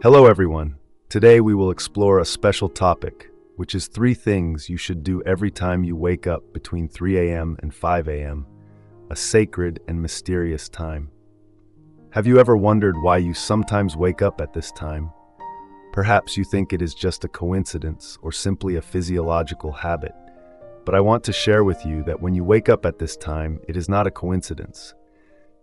Hello everyone. Today we will explore a special topic, which is 3 things you should do every time you wake up between 3 a.m. and 5 a.m., a sacred and mysterious time. Have you ever wondered why you sometimes wake up at this time? Perhaps you think it is just a coincidence or simply a physiological habit, but I want to share with you that when you wake up at this time, it is not a coincidence.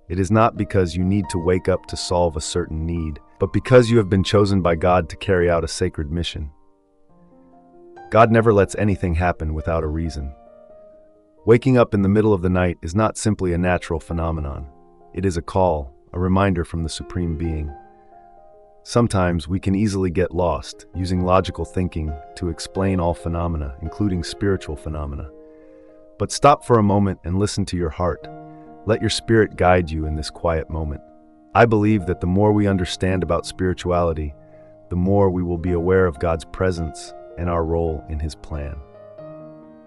It is not because you need to wake up to solve a certain need, but because you have been chosen by God to carry out a sacred mission. God never lets anything happen without a reason. Waking up in the middle of the night is not simply a natural phenomenon. It is a call, a reminder from the Supreme Being. Sometimes we can easily get lost using logical thinking to explain all phenomena, including spiritual phenomena. But stop for a moment and listen to your heart. Let your spirit guide you in this quiet moment. I believe that the more we understand about spirituality, the more we will be aware of God's presence and our role in His plan.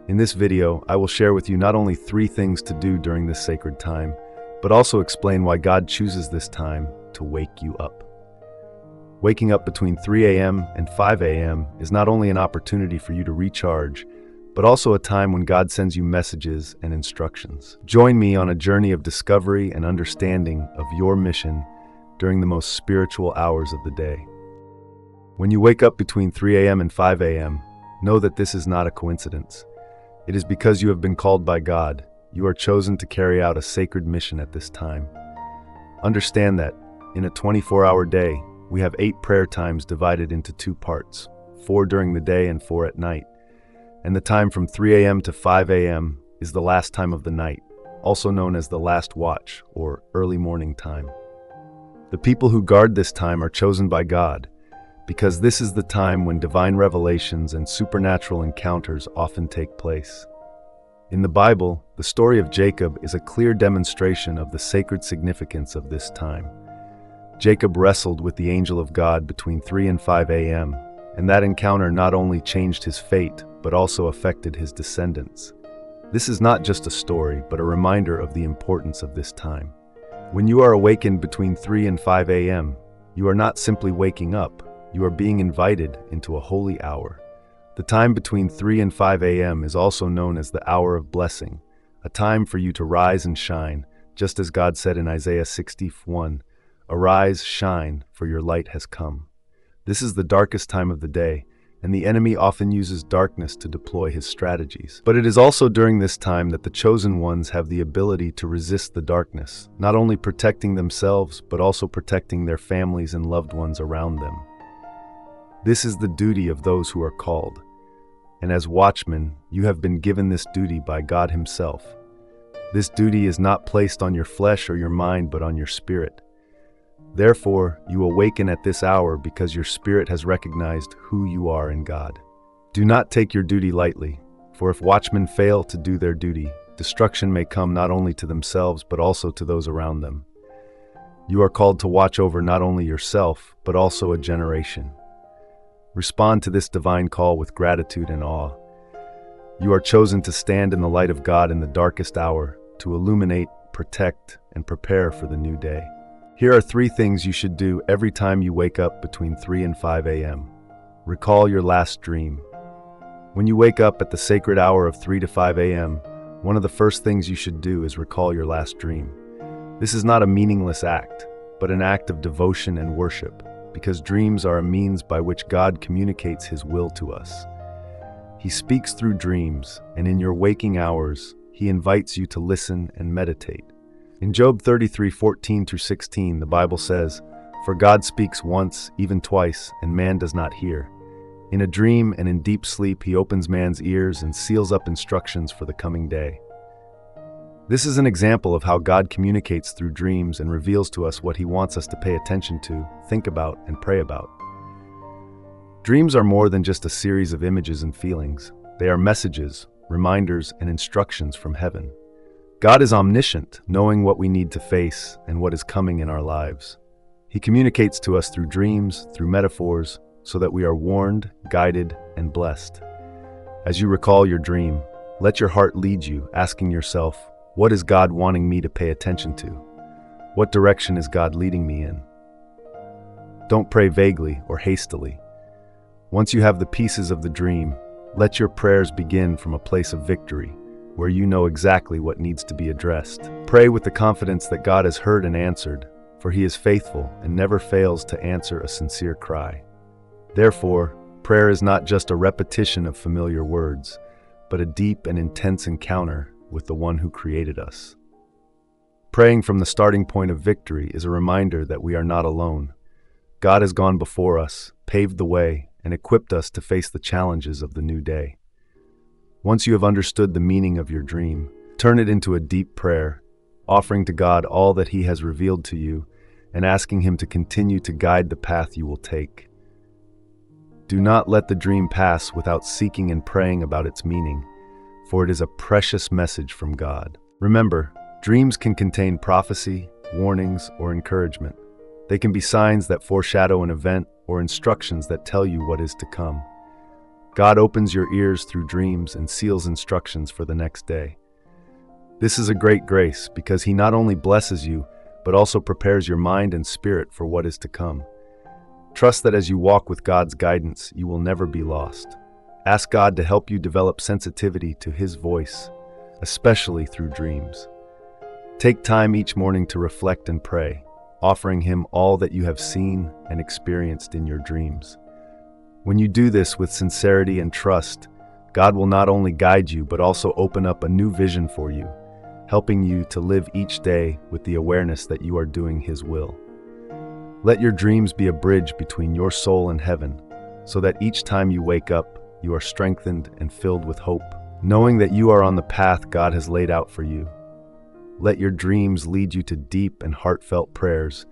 In this video, I will share with you not only 3 things to do during this sacred time, but also explain why God chooses this time to wake you up. Waking up between 3 a.m. and 5 a.m. is not only an opportunity for you to recharge, but also a time when God sends you messages and instructions. Join me on a journey of discovery and understanding of your mission during the most spiritual hours of the day. When you wake up between 3 a.m. and 5 a.m., know that this is not a coincidence. It is because you have been called by God. You are chosen to carry out a sacred mission at this time. Understand that in a 24-hour day, we have 8 prayer times divided into 2 parts, 4 during the day and 4 at night. And the time from 3 a.m. to 5 a.m. is the last time of the night, also known as the last watch or early morning time. The people who guard this time are chosen by God, because this is the time when divine revelations and supernatural encounters often take place. In the Bible, the story of Jacob is a clear demonstration of the sacred significance of this time. Jacob wrestled with the angel of God between 3 and 5 a.m., and that encounter not only changed his fate, but also affected his descendants. This is not just a story, but a reminder of the importance of this time. When you are awakened between 3 and 5 a.m., you are not simply waking up, you are being invited into a holy hour. The time between 3 and 5 a.m. is also known as the hour of blessing, a time for you to rise and shine, just as God said in Isaiah 61, "Arise, shine, for your light has come." This is the darkest time of the day, and the enemy often uses darkness to deploy his strategies. But it is also during this time that the chosen ones have the ability to resist the darkness, not only protecting themselves, but also protecting their families and loved ones around them. This is the duty of those who are called. And as watchmen, you have been given this duty by God Himself. This duty is not placed on your flesh or your mind, but on your spirit. Therefore, you awaken at this hour because your spirit has recognized who you are in God. Do not take your duty lightly, for if watchmen fail to do their duty, destruction may come not only to themselves but also to those around them. You are called to watch over not only yourself, but also a generation. Respond to this divine call with gratitude and awe. You are chosen to stand in the light of God in the darkest hour, to illuminate, protect, and prepare for the new day. Here are 3 things you should do every time you wake up between 3 and 5 a.m. Recall your last dream. When you wake up at the sacred hour of 3 to 5 a.m., one of the first things you should do is recall your last dream. This is not a meaningless act, but an act of devotion and worship, because dreams are a means by which God communicates His will to us. He speaks through dreams, and in your waking hours, He invites you to listen and meditate. In Job 33:14-16, the Bible says, "For God speaks once, even twice, and man does not hear. In a dream and in deep sleep He opens man's ears and seals up instructions for the coming day." This is an example of how God communicates through dreams and reveals to us what He wants us to pay attention to, think about, and pray about. Dreams are more than just a series of images and feelings. They are messages, reminders, and instructions from heaven. God is omniscient, knowing what we need to face and what is coming in our lives. He communicates to us through dreams, through metaphors, so that we are warned, guided, and blessed. As you recall your dream, let your heart lead you, asking yourself, what is God wanting me to pay attention to? What direction is God leading me in? Don't pray vaguely or hastily. Once you have the pieces of the dream, let your prayers begin from a place of victory, where you know exactly what needs to be addressed. Pray with the confidence that God has heard and answered, for He is faithful and never fails to answer a sincere cry. Therefore, prayer is not just a repetition of familiar words, but a deep and intense encounter with the one who created us. Praying from the starting point of victory is a reminder that we are not alone. God has gone before us, paved the way, and equipped us to face the challenges of the new day. Once you have understood the meaning of your dream, turn it into a deep prayer, offering to God all that He has revealed to you and asking Him to continue to guide the path you will take. Do not let the dream pass without seeking and praying about its meaning, for it is a precious message from God. Remember, dreams can contain prophecy, warnings, or encouragement. They can be signs that foreshadow an event or instructions that tell you what is to come. God opens your ears through dreams and seals instructions for the next day. This is a great grace because He not only blesses you, but also prepares your mind and spirit for what is to come. Trust that as you walk with God's guidance, you will never be lost. Ask God to help you develop sensitivity to His voice, especially through dreams. Take time each morning to reflect and pray, offering Him all that you have seen and experienced in your dreams. When you do this with sincerity and trust, God will not only guide you but also open up a new vision for you, helping you to live each day with the awareness that you are doing His will. Let your dreams be a bridge between your soul and heaven, so that each time you wake up, you are strengthened and filled with hope, knowing that you are on the path God has laid out for you. Let your dreams lead you to deep and heartfelt prayers,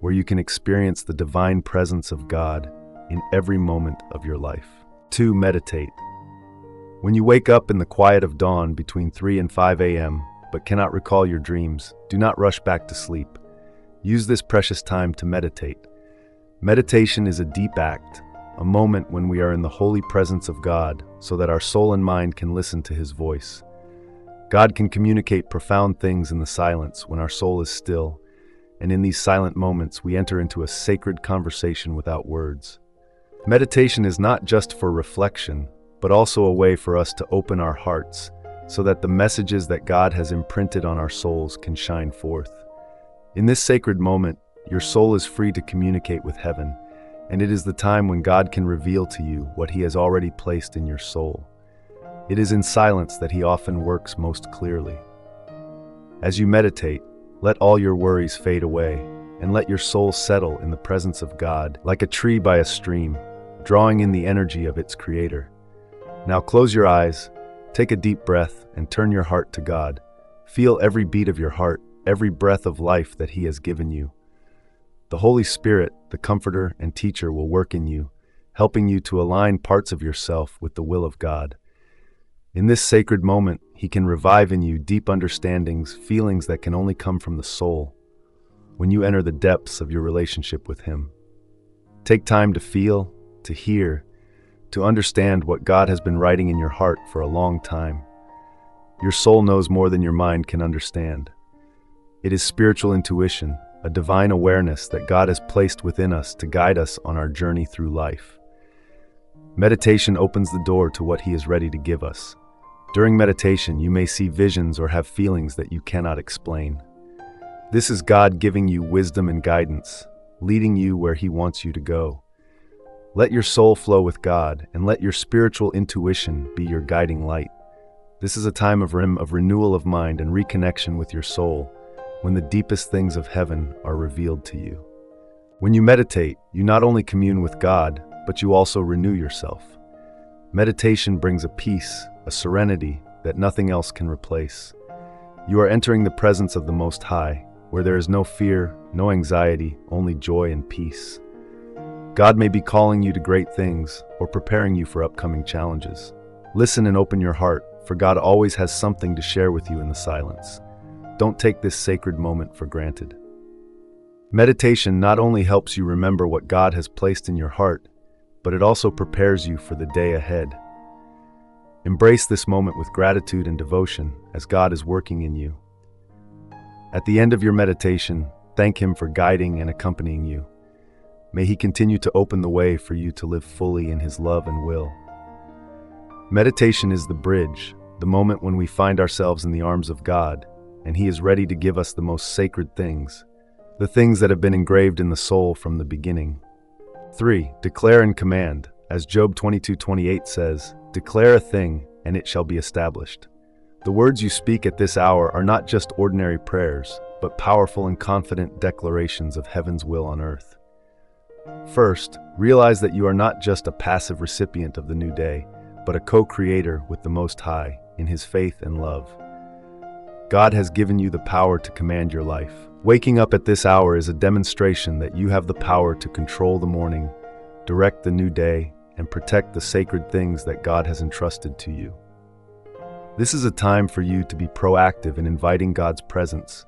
where you can experience the divine presence of God in every moment of your life. 2. Meditate. When you wake up in the quiet of dawn between 3 and 5 a.m., but cannot recall your dreams, do not rush back to sleep. Use this precious time to meditate. Meditation is a deep act, a moment when we are in the holy presence of God, so that our soul and mind can listen to His voice. God can communicate profound things in the silence when our soul is still, and in these silent moments we enter into a sacred conversation without words. Meditation is not just for reflection, but also a way for us to open our hearts so that the messages that God has imprinted on our souls can shine forth. In this sacred moment, your soul is free to communicate with heaven, and it is the time when God can reveal to you what He has already placed in your soul. It is in silence that He often works most clearly. As you meditate, let all your worries fade away, and let your soul settle in the presence of God like a tree by a stream, drawing in the energy of its creator. Now close your eyes, take a deep breath, and turn your heart to God. Feel every beat of your heart, every breath of life that He has given you. The Holy Spirit, the Comforter and Teacher, will work in you, helping you to align parts of yourself with the will of God. In this sacred moment, He can revive in you deep understandings, feelings that can only come from the soul, when you enter the depths of your relationship with Him. Take time to feel, to hear, to understand what God has been writing in your heart for a long time. Your soul knows more than your mind can understand. It is spiritual intuition, a divine awareness that God has placed within us to guide us on our journey through life. Meditation opens the door to what He is ready to give us. During meditation, you may see visions or have feelings that you cannot explain. This is God giving you wisdom and guidance, leading you where He wants you to go. Let your soul flow with God, and let your spiritual intuition be your guiding light. This is a time of renewal of mind and reconnection with your soul, when the deepest things of heaven are revealed to you. When you meditate, you not only commune with God, but you also renew yourself. Meditation brings a peace, a serenity that nothing else can replace. You are entering the presence of the Most High, where there is no fear, no anxiety, only joy and peace. God may be calling you to great things or preparing you for upcoming challenges. Listen and open your heart, for God always has something to share with you in the silence. Don't take this sacred moment for granted. Meditation not only helps you remember what God has placed in your heart, but it also prepares you for the day ahead. Embrace this moment with gratitude and devotion as God is working in you. At the end of your meditation, thank Him for guiding and accompanying you. May He continue to open the way for you to live fully in His love and will. Meditation is the bridge, the moment when we find ourselves in the arms of God, and He is ready to give us the most sacred things, the things that have been engraved in the soul from the beginning. 3. Declare and command. As Job 22:28 says, "Declare a thing, and it shall be established." The words you speak at this hour are not just ordinary prayers, but powerful and confident declarations of heaven's will on earth. First, realize that you are not just a passive recipient of the new day, but a co-creator with the Most High in His faith and love. God has given you the power to command your life. Waking up at this hour is a demonstration that you have the power to control the morning, direct the new day, and protect the sacred things that God has entrusted to you. This is a time for you to be proactive in inviting God's presence,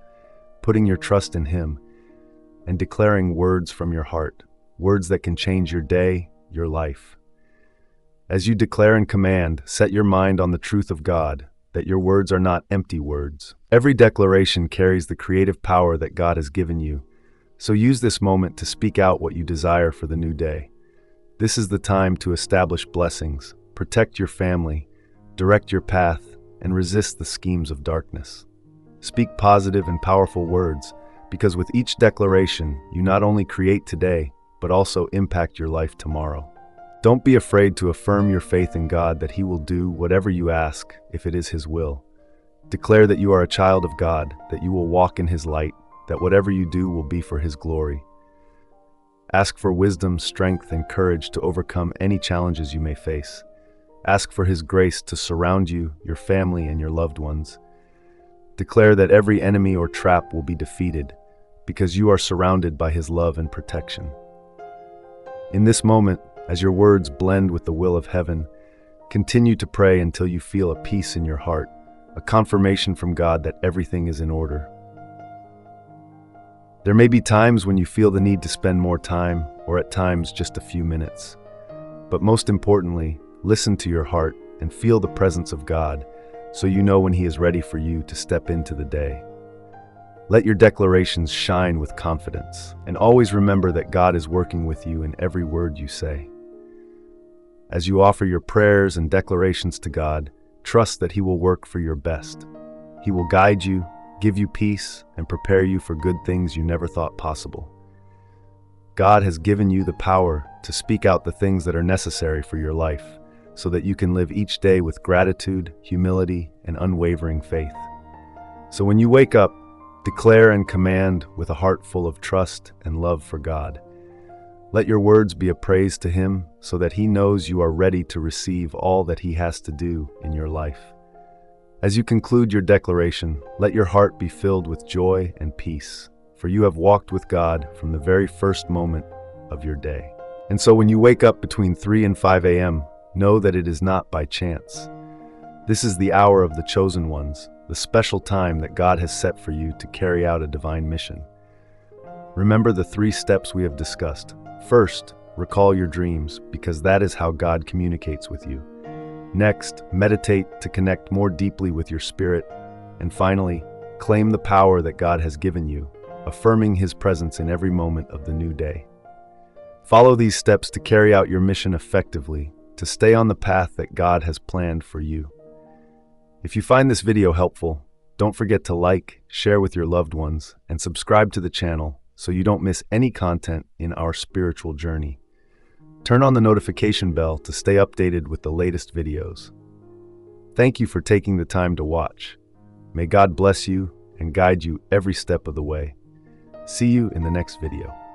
putting your trust in Him, and declaring words from your heart, words that can change your day, your life. As you declare and command, set your mind on the truth of God, that your words are not empty words. Every declaration carries the creative power that God has given you, so use this moment to speak out what you desire for the new day. This is the time to establish blessings, protect your family, direct your path, and resist the schemes of darkness. Speak positive and powerful words, because with each declaration, you not only create today, but also impact your life tomorrow. Don't be afraid to affirm your faith in God that He will do whatever you ask if it is His will. Declare that you are a child of God, that you will walk in His light, that whatever you do will be for His glory. Ask for wisdom, strength, and courage to overcome any challenges you may face. Ask for His grace to surround you, your family, and your loved ones. Declare that every enemy or trap will be defeated, because you are surrounded by His love and protection. In this moment, as your words blend with the will of heaven, continue to pray until you feel a peace in your heart, a confirmation from God that everything is in order. There may be times when you feel the need to spend more time, or at times just a few minutes. But most importantly, listen to your heart and feel the presence of God, so you know when He is ready for you to step into the day. Let your declarations shine with confidence, and always remember that God is working with you in every word you say. As you offer your prayers and declarations to God, trust that He will work for your best. He will guide you, give you peace, and prepare you for good things you never thought possible. God has given you the power to speak out the things that are necessary for your life, so that you can live each day with gratitude, humility, and unwavering faith. So when you wake up, declare and command with a heart full of trust and love for God. Let your words be a praise to Him, so that He knows you are ready to receive all that He has to do in your life. As you conclude your declaration, let your heart be filled with joy and peace, for you have walked with God from the very first moment of your day. And so when you wake up between 3 and 5 a.m., know that it is not by chance. This is the hour of the chosen ones, the special time that God has set for you to carry out a divine mission. Remember the 3 steps we have discussed. First, recall your dreams, because that is how God communicates with you. Next, meditate to connect more deeply with your spirit. And finally, claim the power that God has given you, affirming His presence in every moment of the new day. Follow these steps to carry out your mission effectively, to stay on the path that God has planned for you. If you find this video helpful, don't forget to like, share with your loved ones, and subscribe to the channel so you don't miss any content in our spiritual journey. Turn on the notification bell to stay updated with the latest videos. Thank you for taking the time to watch. May God bless you and guide you every step of the way. See you in the next video.